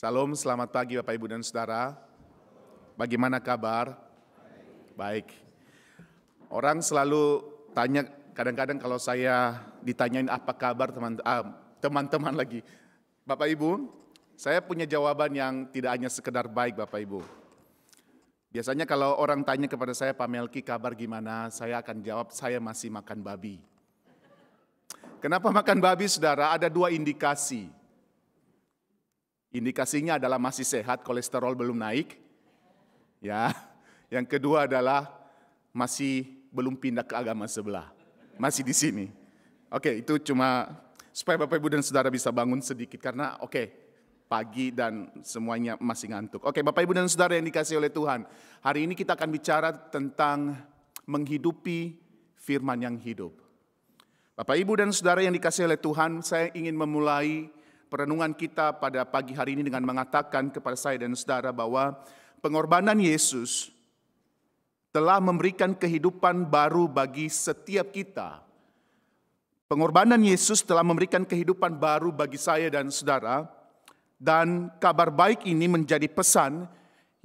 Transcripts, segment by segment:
Salam, selamat pagi Bapak Ibu dan Saudara. Bagaimana kabar? Baik. Orang selalu tanya, kadang-kadang kalau saya ditanyain apa kabar teman-teman lagi. Bapak Ibu, saya punya jawaban yang tidak hanya sekedar baik Bapak Ibu. Biasanya kalau orang tanya kepada saya, Pak Melki kabar gimana? Saya akan jawab, saya masih makan babi. Kenapa makan babi saudara? Ada dua indikasi. Indikasinya adalah masih sehat, kolesterol belum naik. Ya. Yang kedua adalah masih belum pindah ke agama sebelah. Masih di sini. Oke, itu cuma supaya Bapak Ibu dan Saudara bisa bangun sedikit. Karena pagi dan semuanya masih ngantuk. Oke, Bapak Ibu dan Saudara yang dikasihi oleh Tuhan. Hari ini kita akan bicara tentang menghidupi firman yang hidup. Bapak Ibu dan Saudara yang dikasihi oleh Tuhan, saya ingin memulai perenungan kita pada pagi hari ini dengan mengatakan kepada saya dan saudara bahwa pengorbanan Yesus telah memberikan kehidupan baru bagi setiap kita. Pengorbanan Yesus telah memberikan kehidupan baru bagi saya dan saudara. Dan kabar baik ini menjadi pesan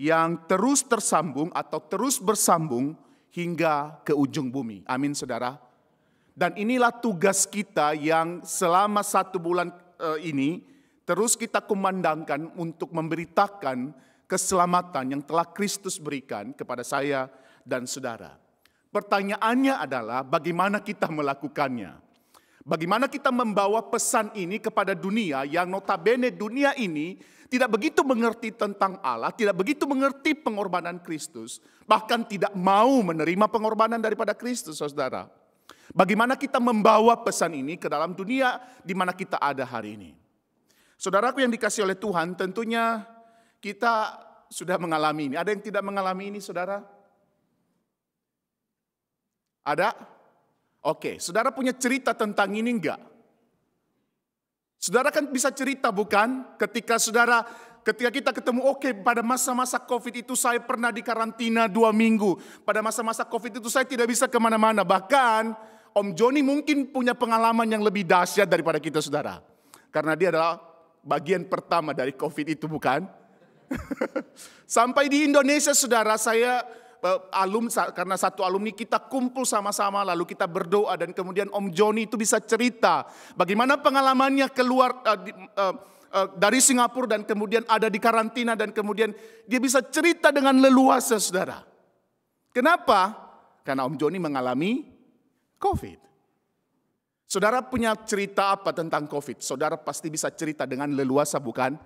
yang terus tersambung atau terus bersambung hingga ke ujung bumi. Amin saudara. Dan inilah tugas kita yang selama 1 bulan ini terus kita kumandangkan untuk memberitakan keselamatan yang telah Kristus berikan kepada saya dan saudara. Pertanyaannya adalah bagaimana kita melakukannya? Bagaimana kita membawa pesan ini kepada dunia yang notabene dunia ini tidak begitu mengerti tentang Allah, tidak begitu mengerti pengorbanan Kristus, bahkan tidak mau menerima pengorbanan daripada Kristus, saudara. Bagaimana kita membawa pesan ini ke dalam dunia di mana kita ada hari ini. Saudaraku yang dikasihi oleh Tuhan, tentunya kita sudah mengalami ini. Ada yang tidak mengalami ini, saudara? Ada? Oke, saudara punya cerita tentang ini enggak? Saudara kan bisa cerita bukan? Ketika kita ketemu, pada masa-masa COVID itu saya pernah di karantina 2 minggu. Pada masa-masa COVID itu saya tidak bisa kemana-mana. Bahkan Om Joni mungkin punya pengalaman yang lebih dahsyat daripada kita saudara. Karena dia adalah bagian pertama dari COVID itu bukan? Sampai di Indonesia saudara, saya karena satu alumni kita kumpul sama-sama lalu kita berdoa dan kemudian Om Joni itu bisa cerita bagaimana pengalamannya keluar dari Singapura dan kemudian ada di karantina dan kemudian dia bisa cerita dengan leluasa saudara. Kenapa? Karena Om Joni mengalami COVID. Saudara punya cerita apa tentang COVID? Saudara pasti bisa cerita dengan leluasa bukan?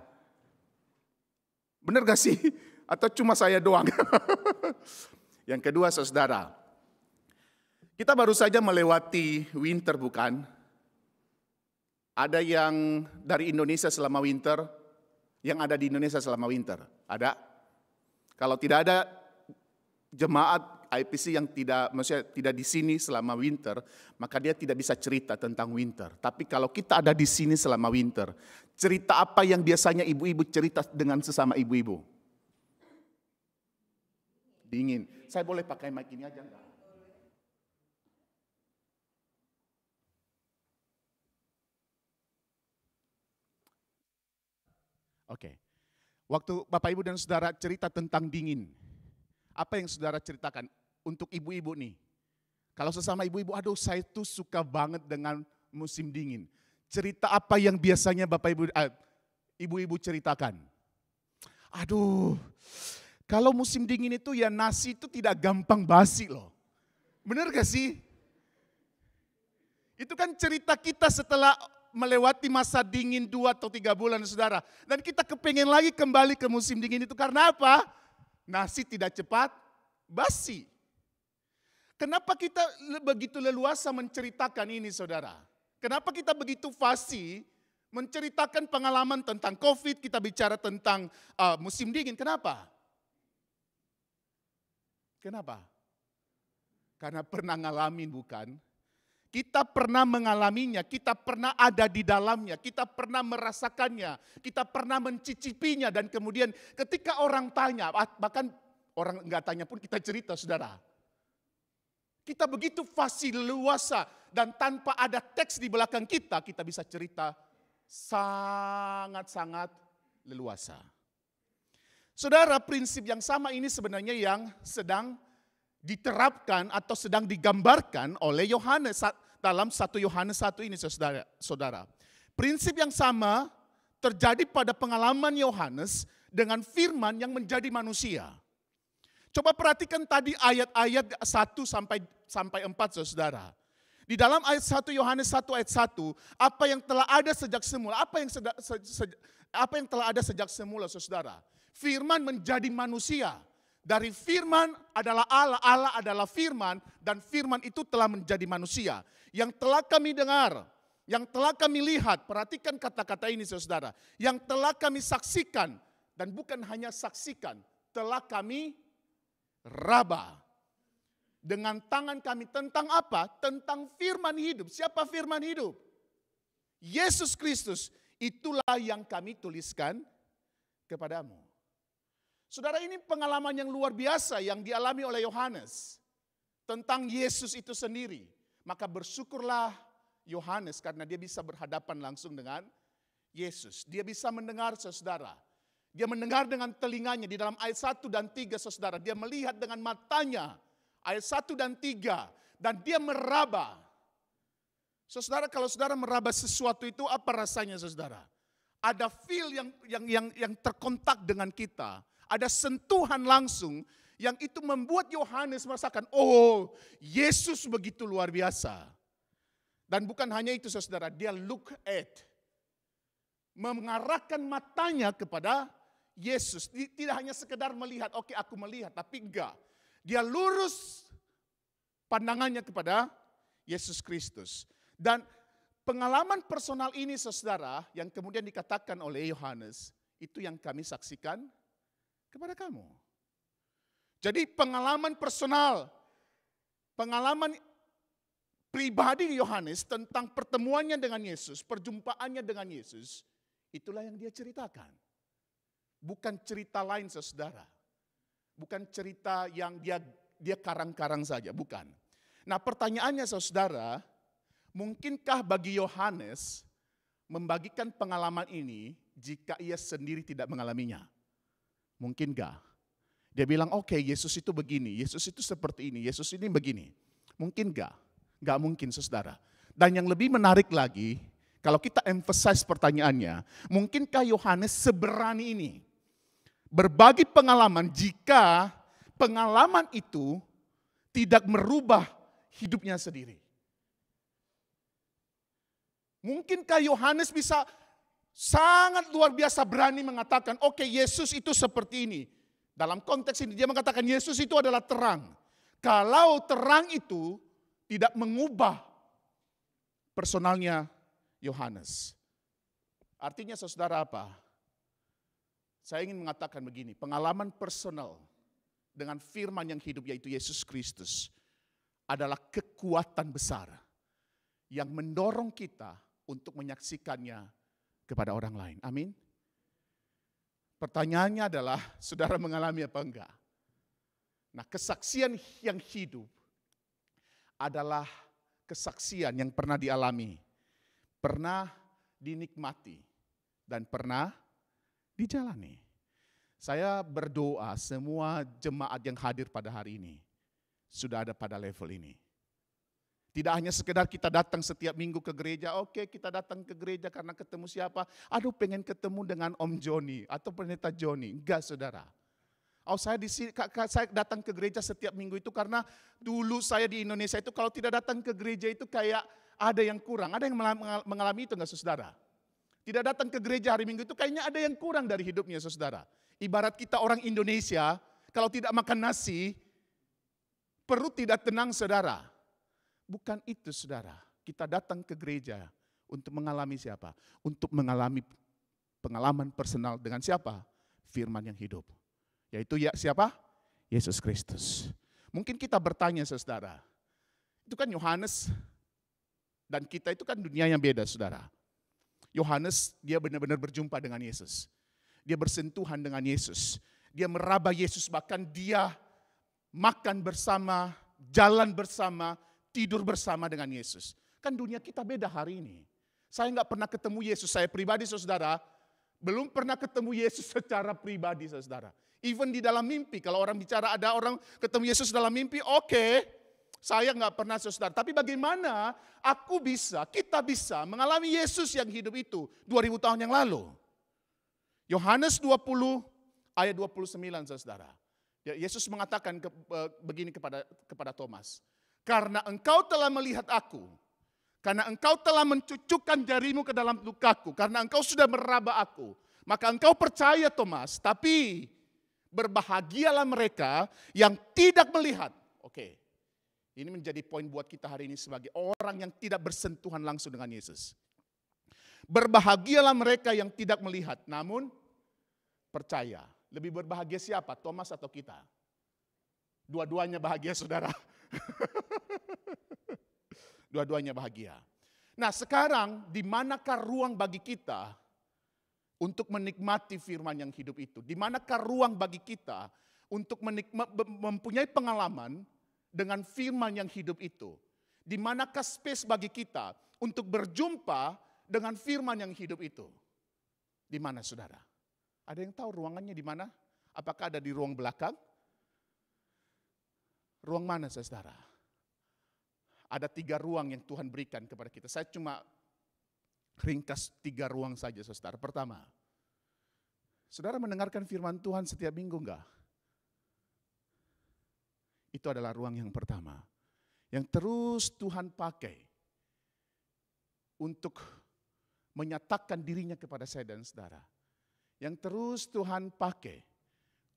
Benar gak sih? Atau cuma saya doang? Yang kedua saudara, kita baru saja melewati winter bukan? Ada yang dari Indonesia selama winter? Yang ada di Indonesia selama winter? Ada? Kalau tidak ada jemaat IPC yang tidak di sini selama winter, maka dia tidak bisa cerita tentang winter. Tapi kalau kita ada di sini selama winter, cerita apa yang biasanya ibu-ibu cerita dengan sesama ibu-ibu? Dingin. Saya boleh pakai mic ini aja enggak? Oke. Waktu Bapak Ibu dan Saudara cerita tentang dingin, apa yang saudara ceritakan untuk ibu-ibu nih? Kalau sesama ibu-ibu, aduh saya tuh suka banget dengan musim dingin. Cerita apa yang biasanya Bapak ibu-ibu ceritakan? Aduh, kalau musim dingin itu ya nasi itu tidak gampang basi loh. Benar gak sih? Itu kan cerita kita setelah melewati masa dingin 2 atau 3 bulan saudara. Dan kita kepengen lagi kembali ke musim dingin itu karena apa? Nasi tidak cepat basi. Kenapa kita begitu leluasa menceritakan ini saudara? Kenapa kita begitu fasih menceritakan pengalaman tentang COVID, kita bicara tentang musim dingin, kenapa? Kenapa? Karena pernah ngalamin bukan? Kita pernah mengalaminya, kita pernah ada di dalamnya, kita pernah merasakannya, kita pernah mencicipinya dan kemudian ketika orang tanya, bahkan orang enggak tanya pun kita cerita saudara. Kita begitu fasih leluasa dan tanpa ada teks di belakang kita bisa cerita sangat-sangat leluasa. Saudara, prinsip yang sama ini sebenarnya yang sedang diterapkan atau sedang digambarkan oleh Yohanes dalam 1 Yohanes 1 ini, saudara. Prinsip yang sama terjadi pada pengalaman Yohanes dengan firman yang menjadi manusia. Coba perhatikan tadi ayat-ayat 1 sampai 4, saudara. Di dalam ayat 1 Yohanes 1 ayat 1, apa yang telah ada sejak semula, apa yang telah ada sejak semula, saudara. Firman menjadi manusia. Dari firman adalah Allah, Allah adalah firman, dan firman itu telah menjadi manusia. Yang telah kami dengar, yang telah kami lihat, perhatikan kata-kata ini saudara. Yang telah kami saksikan, dan bukan hanya saksikan, telah kami raba. Dengan tangan kami tentang apa? Tentang firman hidup. Siapa firman hidup? Yesus Kristus. Itulah yang kami tuliskan kepadamu. Saudara, ini pengalaman yang luar biasa yang dialami oleh Yohanes tentang Yesus itu sendiri. Maka bersyukurlah Yohanes karena dia bisa berhadapan langsung dengan Yesus. Dia bisa mendengar, saudara. Dia mendengar dengan telinganya di dalam ayat 1 dan 3, saudara. Dia melihat dengan matanya, ayat 1 dan 3. Dan dia meraba. Saudara, kalau saudara meraba sesuatu itu apa rasanya, saudara? Ada feel yang terkontak dengan kita. Ada sentuhan langsung yang itu membuat Yohanes merasakan, oh, Yesus begitu luar biasa. Dan bukan hanya itu, saudara, dia look at, mengarahkan matanya kepada Yesus. Tidak hanya sekedar melihat, oke, aku melihat, tapi enggak. Dia lurus pandangannya kepada Yesus Kristus. Dan pengalaman personal ini, saudara, yang kemudian dikatakan oleh Yohanes, itu yang kami saksikan kepada kamu. Jadi pengalaman personal, pengalaman pribadi Yohanes tentang pertemuannya dengan Yesus, perjumpaannya dengan Yesus, itulah yang dia ceritakan. Bukan cerita lain, saudara. Bukan cerita yang dia karang-karang saja, bukan. Nah, pertanyaannya, saudara, mungkinkah bagi Yohanes membagikan pengalaman ini jika ia sendiri tidak mengalaminya? Mungkin enggak. Dia bilang, oke, Yesus itu begini, Yesus itu seperti ini, Yesus ini begini. Mungkin enggak. Enggak mungkin, saudara. Dan yang lebih menarik lagi, kalau kita emphasize pertanyaannya, mungkinkah Yohanes seberani ini berbagi pengalaman jika pengalaman itu tidak merubah hidupnya sendiri? Mungkinkah Yohanes bisa sangat luar biasa berani mengatakan, oke, Yesus itu seperti ini. Dalam konteks ini dia mengatakan Yesus itu adalah terang. Kalau terang itu tidak mengubah personalnya Yohanes. Artinya, saudara, apa? Saya ingin mengatakan begini, pengalaman personal dengan firman yang hidup yaitu Yesus Kristus adalah kekuatan besar yang mendorong kita untuk menyaksikannya kepada orang lain. Amin. Pertanyaannya adalah, saudara mengalami apa enggak? Nah, kesaksian yang hidup adalah kesaksian yang pernah dialami, pernah dinikmati, dan pernah dijalani. Saya berdoa semua jemaat yang hadir pada hari ini sudah ada pada level ini. Tidak hanya sekedar kita datang setiap minggu ke gereja, oke, kita datang ke gereja karena ketemu siapa? Aduh, pengen ketemu dengan Om Joni atau Pendeta Joni. Enggak, saudara. Oh, saya datang ke gereja setiap minggu itu karena dulu saya di Indonesia itu kalau tidak datang ke gereja itu kayak ada yang kurang. Ada yang mengalami itu enggak, saudara? Tidak datang ke gereja hari Minggu itu kayaknya ada yang kurang dari hidupnya, saudara. Ibarat kita orang Indonesia, kalau tidak makan nasi, perut tidak tenang, saudara. Bukan itu, saudara. Kita datang ke gereja untuk mengalami siapa? Untuk mengalami pengalaman personal dengan siapa? Firman yang hidup. Yaitu siapa? Yesus Kristus. Mungkin kita bertanya, saudara. Itu kan Yohanes dan kita itu kan dunia yang beda, saudara. Yohanes, dia benar-benar berjumpa dengan Yesus. Dia bersentuhan dengan Yesus. Dia meraba Yesus, bahkan dia makan bersama, jalan bersama, tidur bersama dengan Yesus. Kan dunia kita beda hari ini. Saya nggak pernah ketemu Yesus, saya pribadi, saudara, Belum pernah ketemu Yesus secara pribadi, saudara. Even di dalam mimpi, kalau orang bicara ada orang ketemu Yesus dalam mimpi, oke, saya nggak pernah, saudara. Tapi bagaimana kita bisa mengalami Yesus yang hidup itu 2000 tahun yang lalu. Yohanes 20 ayat 29, saudara. Yesus mengatakan begini kepada Thomas. Karena engkau telah melihat aku, karena engkau telah mencucukkan jarimu ke dalam lukaku, karena engkau sudah meraba aku, maka engkau percaya, Thomas. Tapi berbahagialah mereka yang tidak melihat. Oke, ini menjadi poin buat kita hari ini sebagai orang yang tidak bersentuhan langsung dengan Yesus. Berbahagialah mereka yang tidak melihat, namun percaya. Lebih berbahagia siapa? Thomas atau kita? Dua-duanya bahagia, saudara. Dua-duanya bahagia. Nah, sekarang di manakah ruang bagi kita untuk menikmati firman yang hidup itu? Di manakah ruang bagi kita untuk mempunyai pengalaman dengan firman yang hidup itu? Di manakah space bagi kita untuk berjumpa dengan firman yang hidup itu? Di mana, saudara? Ada yang tahu ruangannya di mana? Apakah ada di ruang belakang? Ruang mana, saudara? Ada 3 ruang yang Tuhan berikan kepada kita. Saya cuma ringkas 3 ruang saja, saudara. Pertama, saudara mendengarkan firman Tuhan setiap minggu enggak? Itu adalah ruang yang pertama. Yang terus Tuhan pakai untuk menyatakan dirinya kepada saya dan saudara. Yang terus Tuhan pakai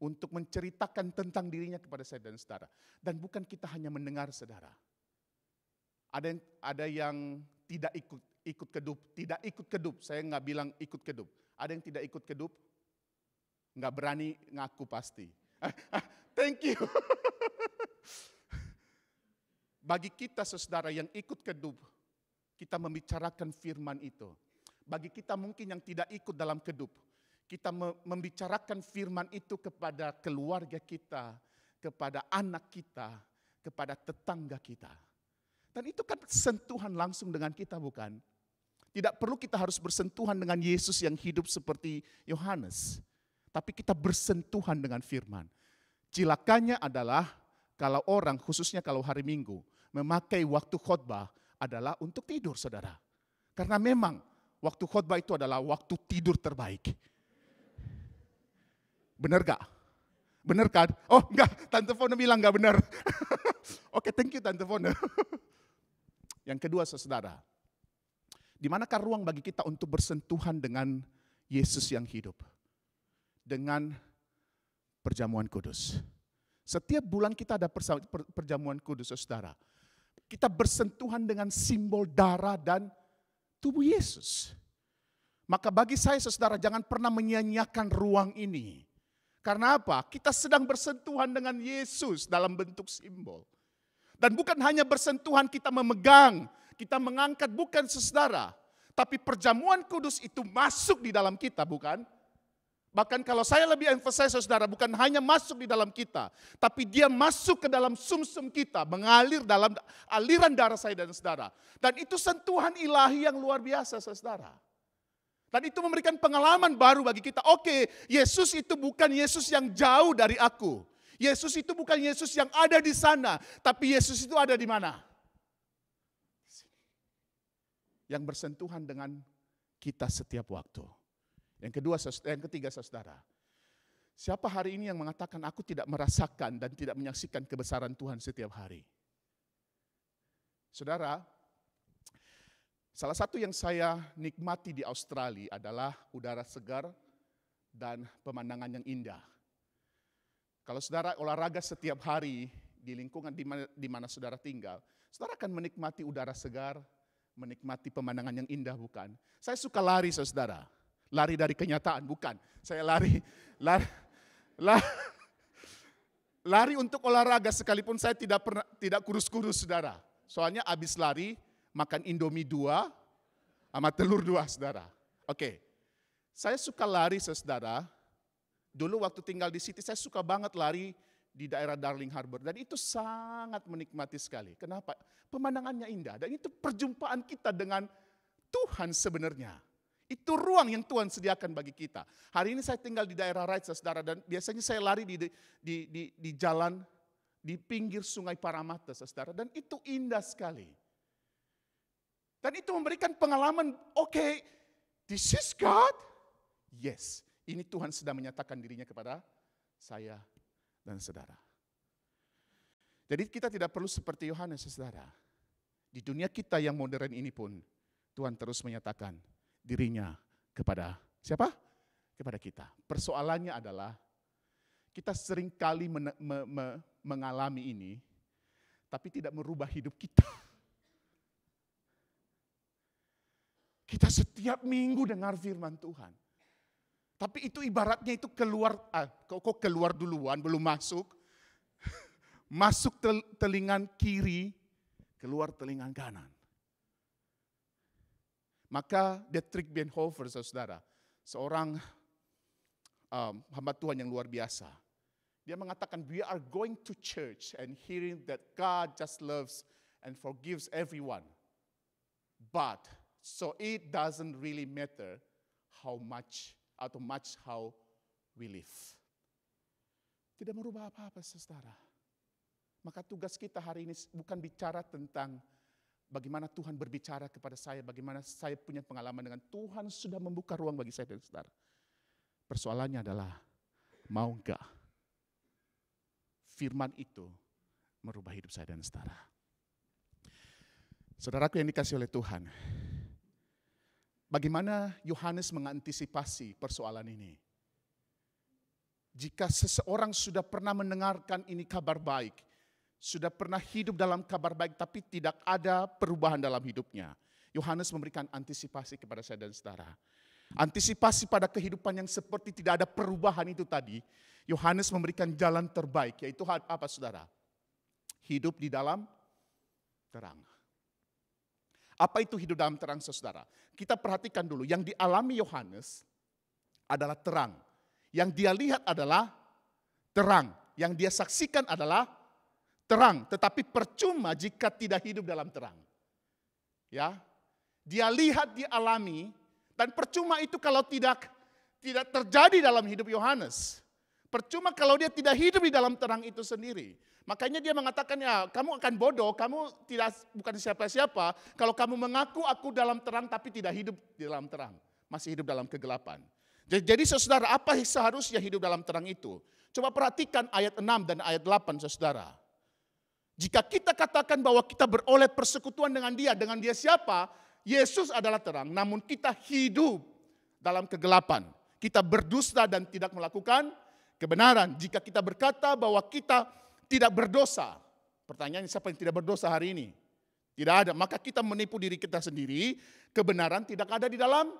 untuk menceritakan tentang dirinya kepada saya dan saudara. Dan bukan kita hanya mendengar, saudara. Ada yang tidak ikut kedup. Tidak ikut kedup, saya nggak bilang ikut kedup. Ada yang tidak ikut kedup? Nggak berani ngaku pasti. Thank you. Bagi kita, saudara, yang ikut kedup, kita membicarakan firman itu. Bagi kita mungkin yang tidak ikut dalam kedup, kita membicarakan firman itu kepada keluarga kita, kepada anak kita, kepada tetangga kita. Dan itu kan sentuhan langsung dengan kita, bukan? Tidak perlu kita harus bersentuhan dengan Yesus yang hidup seperti Yohanes. Tapi kita bersentuhan dengan firman. Cilakanya adalah kalau orang, khususnya kalau hari Minggu, memakai waktu khotbah adalah untuk tidur, saudara. Karena memang waktu khotbah itu adalah waktu tidur terbaik. Benar gak? Benar kan? Oh enggak, Tante Fona bilang enggak benar. Oke, thank you Tante Fona. Yang kedua, saudara, di manakah ruang bagi kita untuk bersentuhan dengan Yesus yang hidup? Dengan perjamuan kudus. Setiap bulan kita ada perjamuan kudus, saudara. Kita bersentuhan dengan simbol darah dan tubuh Yesus. Maka bagi saya, saudara, jangan pernah menyia-nyiakan ruang ini. Karena apa? Kita sedang bersentuhan dengan Yesus dalam bentuk simbol. Dan bukan hanya bersentuhan kita memegang, kita mengangkat, bukan, saudara. Tapi perjamuan kudus itu masuk di dalam kita, bukan? Bahkan kalau saya lebih emphasize, saudara, bukan hanya masuk di dalam kita, tapi dia masuk ke dalam sumsum kita, mengalir dalam aliran darah saya dan saudara. Dan itu sentuhan ilahi yang luar biasa, saudara. Dan itu memberikan pengalaman baru bagi kita. Oke, Yesus itu bukan Yesus yang jauh dari aku. Yesus itu bukan Yesus yang ada di sana, tapi Yesus itu ada di mana? Yang bersentuhan dengan kita setiap waktu. Yang ketiga, saudara. Siapa hari ini yang mengatakan aku tidak merasakan dan tidak menyaksikan kebesaran Tuhan setiap hari? Saudara, salah satu yang saya nikmati di Australia adalah udara segar dan pemandangan yang indah. Kalau saudara olahraga setiap hari di lingkungan di mana saudara tinggal, saudara akan menikmati udara segar, menikmati pemandangan yang indah, bukan? Saya suka lari, saudara. Lari dari kenyataan, bukan. Saya lari untuk olahraga sekalipun saya tidak kurus-kurus, saudara. Soalnya habis lari, makan Indomie 2 sama telur 2, saudara. Oke. Saya suka lari, saudara. Dulu waktu tinggal di City, saya suka banget lari di daerah Darling Harbour. Dan itu sangat menikmati sekali. Kenapa? Pemandangannya indah. Dan itu perjumpaan kita dengan Tuhan sebenarnya. Itu ruang yang Tuhan sediakan bagi kita. Hari ini saya tinggal di daerah Raja, saudara, dan biasanya saya lari di jalan di pinggir Sungai Paramata, saudara, dan itu indah sekali. Dan itu memberikan pengalaman, okay, this is God. Yes, ini Tuhan sedang menyatakan dirinya kepada saya dan saudara. Jadi kita tidak perlu seperti Yohanes, saudara. Di dunia kita yang modern ini pun, Tuhan terus menyatakan dirinya kepada siapa? Kepada kita. Persoalannya adalah kita seringkali mengalami ini, tapi tidak merubah hidup kita. Kita setiap minggu dengar firman Tuhan. Tapi itu ibaratnya itu keluar, kok keluar duluan, belum masuk. Masuk telingan kiri, keluar telingan kanan. Maka Dietrich Bonhoeffer, saudara, seorang hamba Tuhan yang luar biasa. Dia mengatakan, we are going to church and hearing that God just loves and forgives everyone. But, so it doesn't really matter how much how we live. Tidak merubah apa-apa, saudara. Maka tugas kita hari ini bukan bicara tentang bagaimana Tuhan berbicara kepada saya, bagaimana saya punya pengalaman dengan Tuhan sudah membuka ruang bagi saya dan saudara. Persoalannya adalah, mau enggak firman itu merubah hidup saya dan saudara. Saudaraku yang dikasihi oleh Tuhan, bagaimana Yohanes mengantisipasi persoalan ini? Jika seseorang sudah pernah mendengarkan ini kabar baik, sudah pernah hidup dalam kabar baik tapi tidak ada perubahan dalam hidupnya, Yohanes memberikan antisipasi kepada saya dan saudara. Antisipasi pada kehidupan yang seperti tidak ada perubahan itu tadi, Yohanes memberikan jalan terbaik, yaitu apa, saudara? Hidup di dalam terang. Apa itu hidup dalam terang, saudara? Kita perhatikan dulu, yang dialami Yohanes adalah terang. Yang dia lihat adalah terang. Yang dia saksikan adalah terang, tetapi percuma jika tidak hidup dalam terang. Ya, dia lihat, dia alami, dan percuma itu kalau tidak terjadi dalam hidup Yohanes. Percuma kalau dia tidak hidup di dalam terang itu sendiri. Makanya dia mengatakan, ya kamu akan bodoh, kamu bukan siapa-siapa kalau kamu mengaku aku dalam terang tapi tidak hidup di dalam terang, masih hidup dalam kegelapan. Jadi saudara, apa seharusnya hidup dalam terang itu? Coba perhatikan ayat 6 dan ayat 8, saudara. Jika kita katakan bahwa kita beroleh persekutuan dengan dia siapa? Yesus adalah terang, namun kita hidup dalam kegelapan. Kita berdusta dan tidak melakukan kebenaran. Jika kita berkata bahwa kita tidak berdosa, pertanyaannya siapa yang tidak berdosa hari ini? Tidak ada, maka kita menipu diri kita sendiri, kebenaran tidak ada di dalam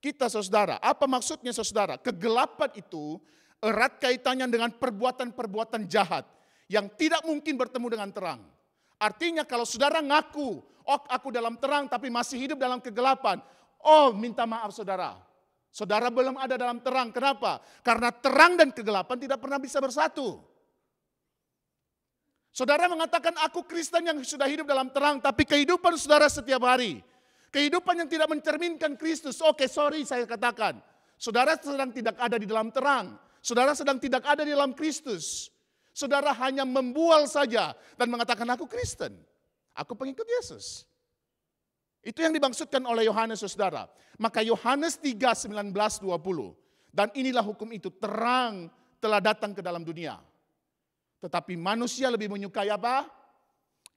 kita, saudara. Apa maksudnya, saudara? Kegelapan itu erat kaitannya dengan perbuatan-perbuatan jahat yang tidak mungkin bertemu dengan terang. Artinya kalau saudara ngaku, oh aku dalam terang tapi masih hidup dalam kegelapan. Oh minta maaf saudara. Saudara belum ada dalam terang. Kenapa? Karena terang dan kegelapan tidak pernah bisa bersatu. Saudara mengatakan aku Kristen yang sudah hidup dalam terang, tapi kehidupan saudara setiap hari, kehidupan yang tidak mencerminkan Kristus. Oke, sorry saya katakan. Saudara sedang tidak ada di dalam terang. Saudara sedang tidak ada di dalam Kristus. Saudara hanya membual saja dan mengatakan aku Kristen. Aku pengikut Yesus. Itu yang dimaksudkan oleh Yohanes, saudara. Maka Yohanes 3, 19, 20. Dan inilah hukum itu, terang telah datang ke dalam dunia. Tetapi manusia lebih menyukai apa?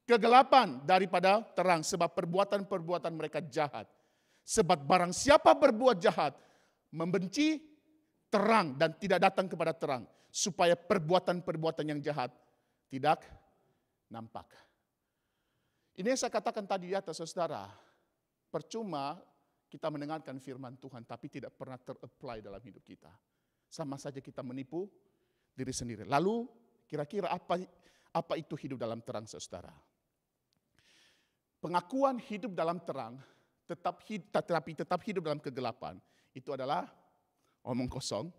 Kegelapan daripada terang. Sebab perbuatan-perbuatan mereka jahat. Sebab barang siapa berbuat jahat, membenci terang dan tidak datang kepada terang. Supaya perbuatan-perbuatan yang jahat tidak nampak. Ini yang saya katakan tadi di atas, saudara. Percuma kita mendengarkan firman Tuhan tapi tidak pernah ter-apply dalam hidup kita. Sama saja kita menipu diri sendiri. Lalu kira-kira apa itu hidup dalam terang, saudara? Pengakuan hidup dalam terang tetapi tetap hidup dalam kegelapan itu adalah omong kosong.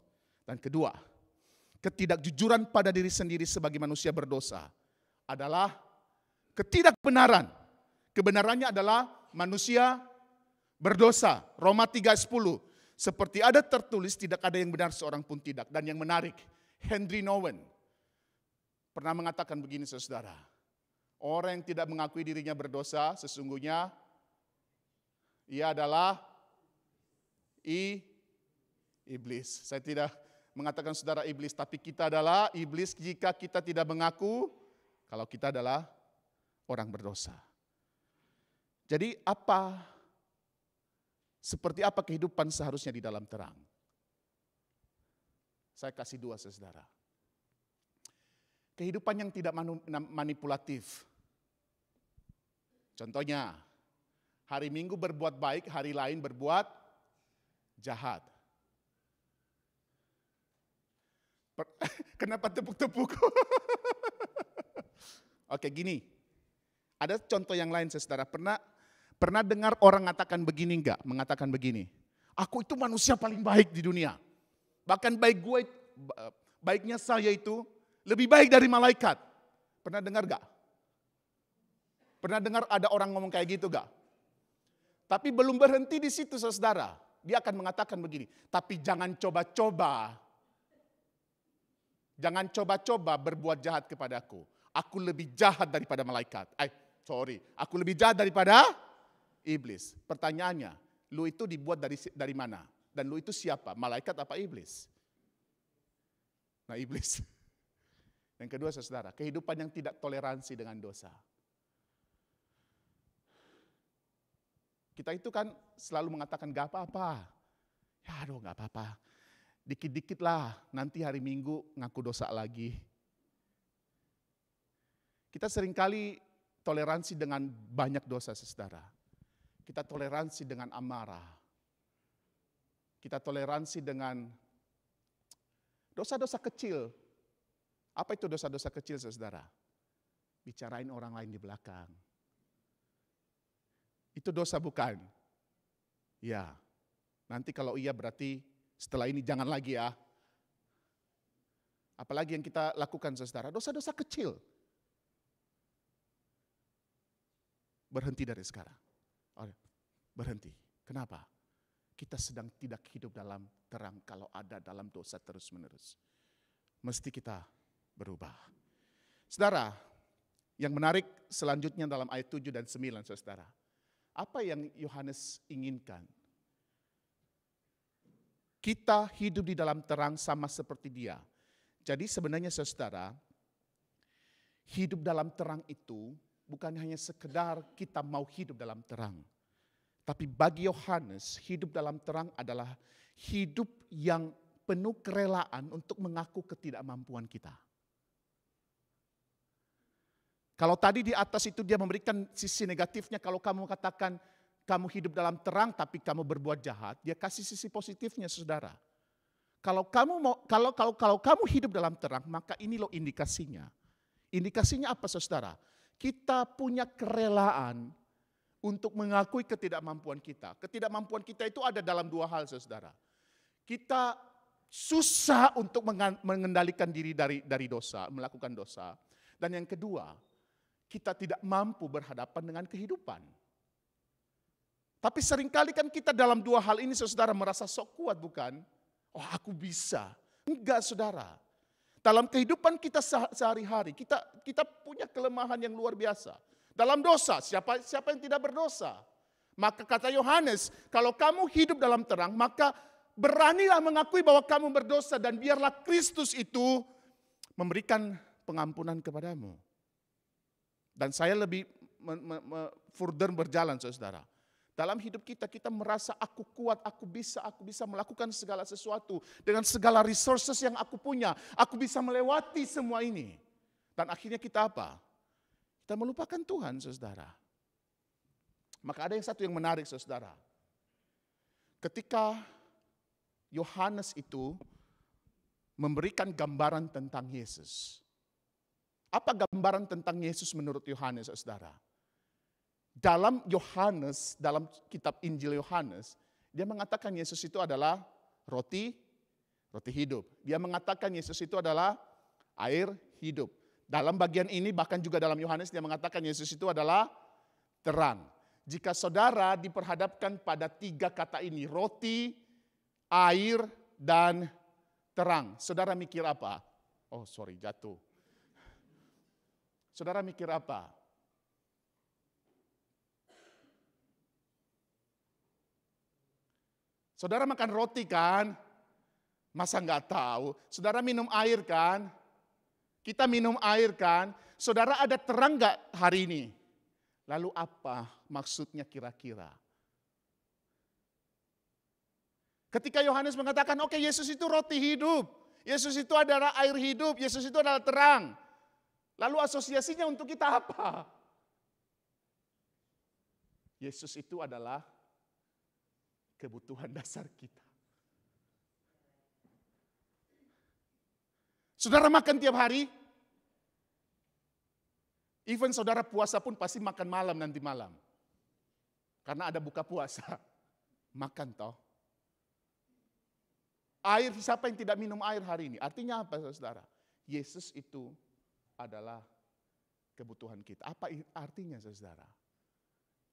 Dan kedua, ketidakjujuran pada diri sendiri sebagai manusia berdosa adalah ketidakbenaran. Kebenarannya adalah manusia berdosa. Roma 3:10. Seperti ada tertulis, tidak ada yang benar seorang pun tidak. Dan yang menarik, Henry Nouwen pernah mengatakan begini saudara. Orang yang tidak mengakui dirinya berdosa, sesungguhnya ia adalah iblis. Saya tidak mengatakan saudara iblis, tapi kita adalah iblis jika kita tidak mengaku kalau kita adalah orang berdosa. Jadi seperti apa kehidupan seharusnya di dalam terang? Saya kasih dua saudara. Kehidupan yang tidak manipulatif. Contohnya, hari Minggu berbuat baik, hari lain berbuat jahat. Kenapa tepuk-tepuk? Oke, gini. Ada contoh yang lain saudara. Pernah dengar orang mengatakan begini enggak? Mengatakan begini. Aku itu manusia paling baik di dunia. Bahkan baiknya saya itu lebih baik dari malaikat. Pernah dengar enggak? Pernah dengar ada orang ngomong kayak gitu enggak? Tapi belum berhenti di situ saudara. Dia akan mengatakan begini. Tapi jangan coba-coba. Jangan coba-coba berbuat jahat kepadaku. Aku lebih jahat daripada malaikat. Aku lebih jahat daripada iblis. Pertanyaannya, lu itu dibuat dari mana? Dan lu itu siapa? Malaikat apa iblis? Nah, iblis. Yang kedua saudara, kehidupan yang tidak toleransi dengan dosa. Kita itu kan selalu mengatakan gak apa-apa. Ya aduh gak apa-apa. Dikit-dikit lah, nanti hari Minggu ngaku dosa lagi. Kita seringkali toleransi dengan banyak dosa saudara. Kita toleransi dengan amarah. Kita toleransi dengan dosa-dosa kecil. Apa itu dosa-dosa kecil saudara? Bicarain orang lain di belakang. Itu dosa bukan? Ya. Nanti kalau iya berarti setelah ini jangan lagi ya. Apalagi yang kita lakukan saudara, dosa-dosa kecil. Berhenti dari sekarang. Berhenti. Kenapa? Kita sedang tidak hidup dalam terang kalau ada dalam dosa terus-menerus. Mesti kita berubah. Saudara, yang menarik selanjutnya dalam ayat 7 dan 9 saudara. Apa yang Yohanes inginkan? Kita hidup di dalam terang sama seperti dia. Jadi sebenarnya saudara, hidup dalam terang itu bukan hanya sekedar kita mau hidup dalam terang. Tapi bagi Yohanes, hidup dalam terang adalah hidup yang penuh kerelaan untuk mengaku ketidakmampuan kita. Kalau tadi di atas itu dia memberikan sisi negatifnya, kalau kamu katakan kamu hidup dalam terang tapi kamu berbuat jahat, dia kasih sisi positifnya saudara. Kalau kamu hidup dalam terang, maka ini loh indikasinya. Indikasinya apa saudara? Kita punya kerelaan untuk mengakui ketidakmampuan kita. Ketidakmampuan kita itu ada dalam dua hal saudara. Kita susah untuk mengendalikan diri dari dosa, melakukan dosa. Dan yang kedua, kita tidak mampu berhadapan dengan kehidupan. Tapi seringkali kan kita dalam dua hal ini saudara merasa sok kuat bukan? Oh aku bisa. Enggak saudara. Dalam kehidupan kita sehari-hari, kita punya kelemahan yang luar biasa. Dalam dosa, siapa yang tidak berdosa? Maka kata Yohanes, kalau kamu hidup dalam terang, maka beranilah mengakui bahwa kamu berdosa dan biarlah Kristus itu memberikan pengampunan kepadamu. Dan saya lebih further berjalan saudara. Dalam hidup kita merasa aku kuat, aku bisa melakukan segala sesuatu. Dengan segala resources yang aku punya, aku bisa melewati semua ini. Dan akhirnya kita apa? Kita melupakan Tuhan, saudara. Maka ada satu yang menarik, saudara. Ketika Yohanes itu memberikan gambaran tentang Yesus. Apa gambaran tentang Yesus menurut Yohanes, saudara? Dalam kitab Injil Yohanes, dia mengatakan Yesus itu adalah roti hidup. Dia mengatakan Yesus itu adalah air hidup. Dalam bagian ini bahkan juga dalam Yohanes dia mengatakan Yesus itu adalah terang. jika saudara diperhadapkan pada 3 kata ini, roti, air, dan terang. Saudara mikir apa? Oh sorry, jatuh. Saudara mikir apa? Saudara makan roti kan? Masa nggak tahu? Saudara minum air kan? Kita minum air kan? Saudara ada terang nggak hari ini? Lalu apa maksudnya kira-kira? Ketika Yohanes mengatakan, oke, Yesus itu roti hidup. Yesus itu adalah air hidup. Yesus itu adalah terang. Lalu asosiasinya untuk kita apa? Yesus itu adalah kebutuhan dasar kita. Saudara makan tiap hari? Even saudara puasa pun pasti makan malam nanti malam. Karena ada buka puasa. Makan toh. Air, siapa yang tidak minum air hari ini? Artinya apa saudara? Yesus itu adalah kebutuhan kita. Apa artinya saudara?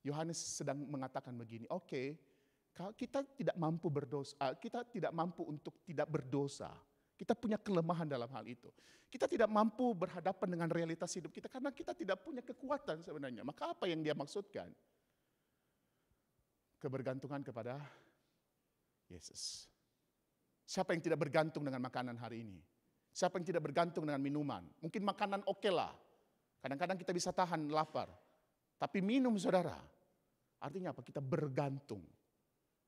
Yohanes sedang mengatakan begini, oke, kalau kita tidak mampu berdosa, kita tidak mampu untuk tidak berdosa. Kita punya kelemahan dalam hal itu. Kita tidak mampu berhadapan dengan realitas hidup kita karena kita tidak punya kekuatan sebenarnya. Maka apa yang dia maksudkan? Kebergantungan kepada Yesus. Siapa yang tidak bergantung dengan makanan hari ini? Siapa yang tidak bergantung dengan minuman? Mungkin makanan oke lah. Kadang-kadang kita bisa tahan lapar. Tapi minum saudara. Artinya apa? Kita bergantung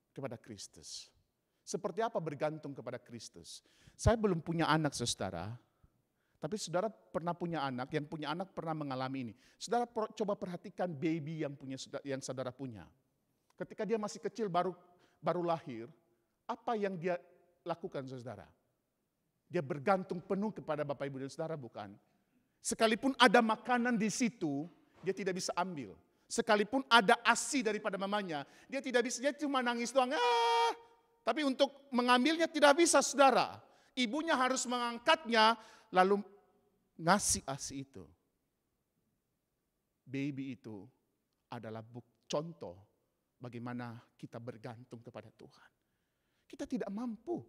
kepada Kristus. Seperti apa bergantung kepada Kristus? Saya belum punya anak saudara. Tapi saudara pernah punya anak, yang punya anak pernah mengalami ini. Saudara coba perhatikan baby yang saudara punya. Ketika dia masih kecil baru lahir, apa yang dia lakukan saudara? Dia bergantung penuh kepada Bapak Ibu dan Saudara, bukan? Sekalipun ada makanan di situ, dia tidak bisa ambil. Sekalipun ada ASI daripada mamanya, dia tidak bisa, dia cuma nangis doang. Tapi untuk mengambilnya tidak bisa saudara. Ibunya harus mengangkatnya, lalu ngasih ASI itu. Baby itu adalah contoh bagaimana kita bergantung kepada Tuhan. Kita tidak mampu.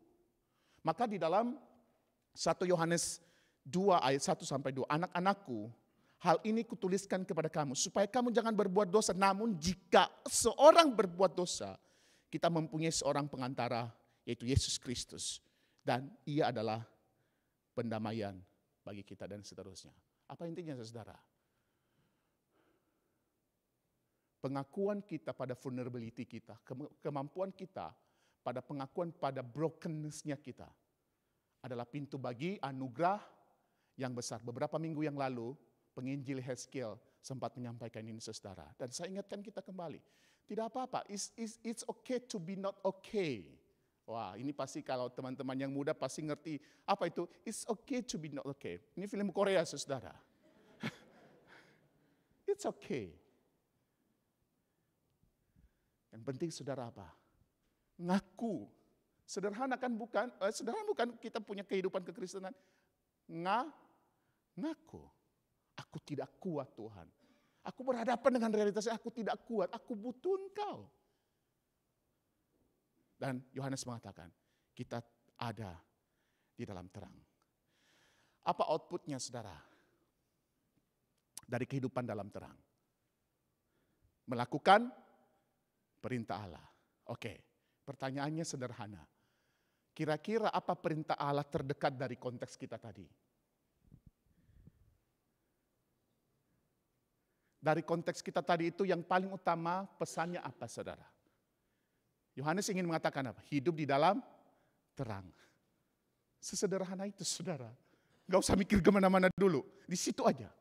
Maka di dalam 1 Yohanes 2 ayat 1-2, anak-anakku, hal ini kutuliskan kepada kamu, supaya kamu jangan berbuat dosa. Namun jika seorang berbuat dosa, kita mempunyai seorang pengantara, yaitu Yesus Kristus. Dan ia adalah pendamaian bagi kita dan seterusnya. Apa intinya saudara? Pengakuan kita pada vulnerability kita, kemampuan kita pada pengakuan pada brokenness-nya kita adalah pintu bagi anugerah yang besar. Beberapa minggu yang lalu, penginjil Hezkiel sempat menyampaikan ini saudara. Dan saya ingatkan kita kembali, tidak apa-apa, it's okay to be not okay. Wah, ini pasti kalau teman-teman yang muda pasti ngerti apa itu, it's okay to be not okay. Ini film Korea saudara. It's okay. Yang penting saudara apa? Ngaku. Sederhana bukan kita punya kehidupan kekristenan. Ngaku. Aku tidak kuat Tuhan. Aku berhadapan dengan realitasnya, aku tidak kuat, aku butuh Engkau. Dan Yohanes mengatakan, kita ada di dalam terang. Apa outputnya saudara? Dari kehidupan dalam terang. Melakukan perintah Allah. Oke, pertanyaannya sederhana. Kira-kira apa perintah Allah terdekat dari konteks kita tadi? Dari konteks kita tadi itu yang paling utama pesannya apa saudara? Yohanes ingin mengatakan apa? Hidup di dalam terang. Sesederhana itu saudara. Gak usah mikir kemana-mana dulu. Di situ aja.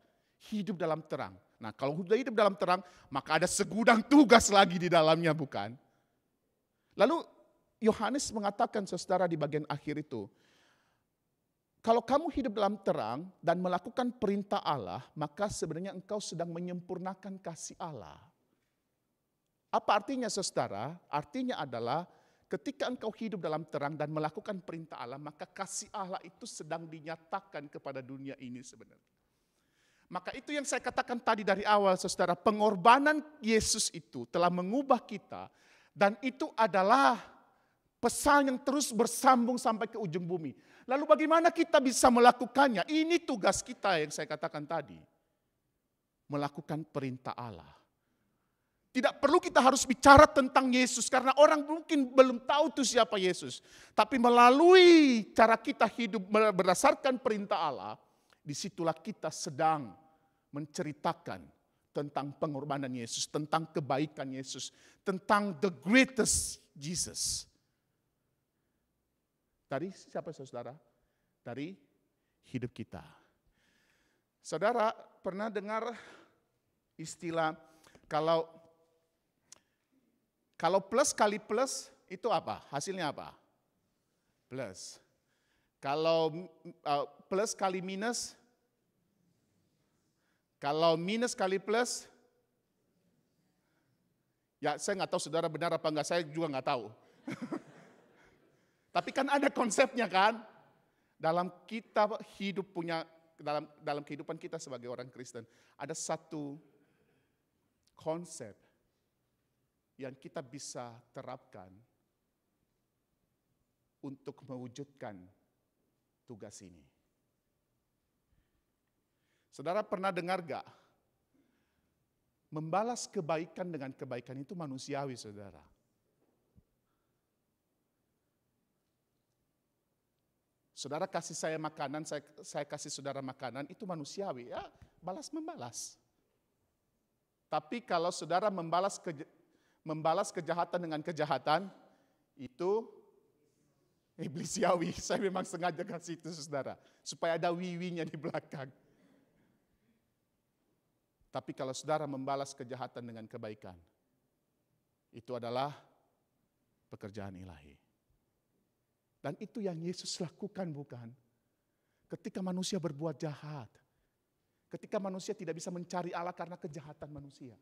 Hidup dalam terang. Nah kalau sudah hidup dalam terang, maka ada segudang tugas lagi di dalamnya bukan? Lalu Yohanes mengatakan saudara di bagian akhir itu, kalau kamu hidup dalam terang dan melakukan perintah Allah, maka sebenarnya engkau sedang menyempurnakan kasih Allah. Apa artinya saudara? Artinya adalah ketika engkau hidup dalam terang dan melakukan perintah Allah, maka kasih Allah itu sedang dinyatakan kepada dunia ini sebenarnya. Maka itu yang saya katakan tadi dari awal, saudara, pengorbanan Yesus itu telah mengubah kita, dan itu adalah pesan yang terus bersambung sampai ke ujung bumi. Lalu bagaimana kita bisa melakukannya? Ini tugas kita yang saya katakan tadi. Melakukan perintah Allah. Tidak perlu kita harus bicara tentang Yesus, karena orang mungkin belum tahu itu siapa Yesus. Tapi melalui cara kita hidup berdasarkan perintah Allah, disitulah kita sedang menceritakan tentang pengorbanan Yesus, tentang kebaikan Yesus, tentang the greatest Jesus. Dari siapa saudara? Dari hidup kita. Saudara pernah dengar istilah kalau plus kali plus itu apa? Hasilnya apa? Plus. Kalau plus kali minus, kalau minus kali plus, ya saya nggak tahu saudara benar apa enggak, saya juga nggak tahu. Tapi kan ada konsepnya kan? Dalam kita hidup dalam kehidupan kita sebagai orang Kristen, ada satu konsep yang kita bisa terapkan untuk mewujudkan tugas ini. Saudara pernah dengar gak? Membalas kebaikan dengan kebaikan itu manusiawi, saudara. Saudara kasih saya makanan, saya kasih saudara makanan, itu manusiawi. Ya, balas membalas. Tapi kalau saudara membalas kejahatan dengan kejahatan, itu iblisiawi. Saya memang sengaja kasih itu saudara, supaya ada wiwinya di belakang. Tapi kalau saudara membalas kejahatan dengan kebaikan, itu adalah pekerjaan ilahi. Dan itu yang Yesus lakukan, bukan? Ketika manusia berbuat jahat, ketika manusia tidak bisa mencari Allah karena kejahatan manusia,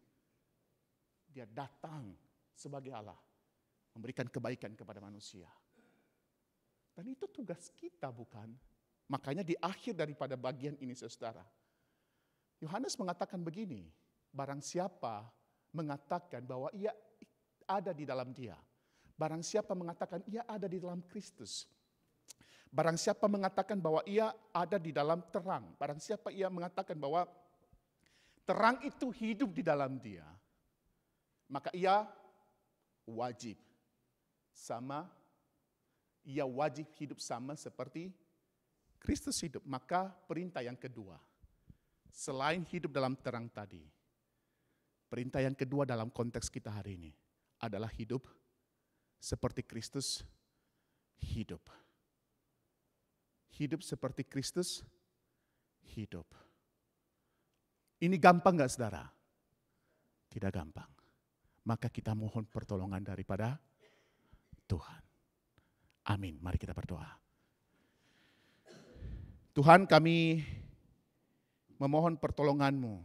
Dia datang sebagai Allah, memberikan kebaikan kepada manusia. Dan itu tugas kita, bukan? Makanya di akhir daripada bagian ini, saudara, Yohanes mengatakan begini, barang siapa mengatakan bahwa ia ada di dalam Dia, barang siapa mengatakan ia ada di dalam Kristus, barang siapa mengatakan bahwa ia ada di dalam terang, barang siapa ia mengatakan bahwa terang itu hidup di dalam dia, maka ia wajib hidup sama seperti Kristus hidup. Maka perintah yang kedua, selain hidup dalam terang tadi, perintah yang kedua dalam konteks kita hari ini adalah hidup seperti Kristus hidup. Hidup seperti Kristus hidup. Ini gampang gak, saudara? Tidak gampang. Maka kita mohon pertolongan daripada Tuhan. Amin. Mari kita berdoa. Tuhan, kami memohon pertolongan-Mu.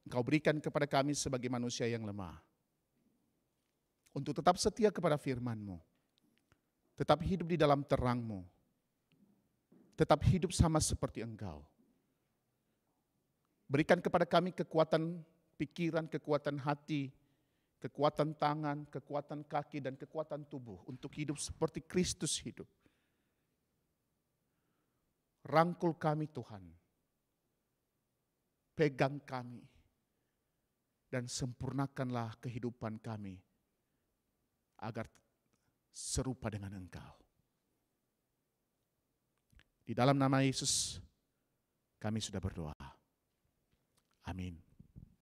Engkau berikan kepada kami sebagai manusia yang lemah, untuk tetap setia kepada firman-Mu, tetap hidup di dalam terang-Mu, tetap hidup sama seperti Engkau. Berikan kepada kami kekuatan pikiran, kekuatan hati, kekuatan tangan, kekuatan kaki, dan kekuatan tubuh untuk hidup seperti Kristus hidup. Rangkul kami, Tuhan. Pegang kami. Dan sempurnakanlah kehidupan kami agar serupa dengan Engkau. Di dalam nama Yesus kami sudah berdoa. Amin.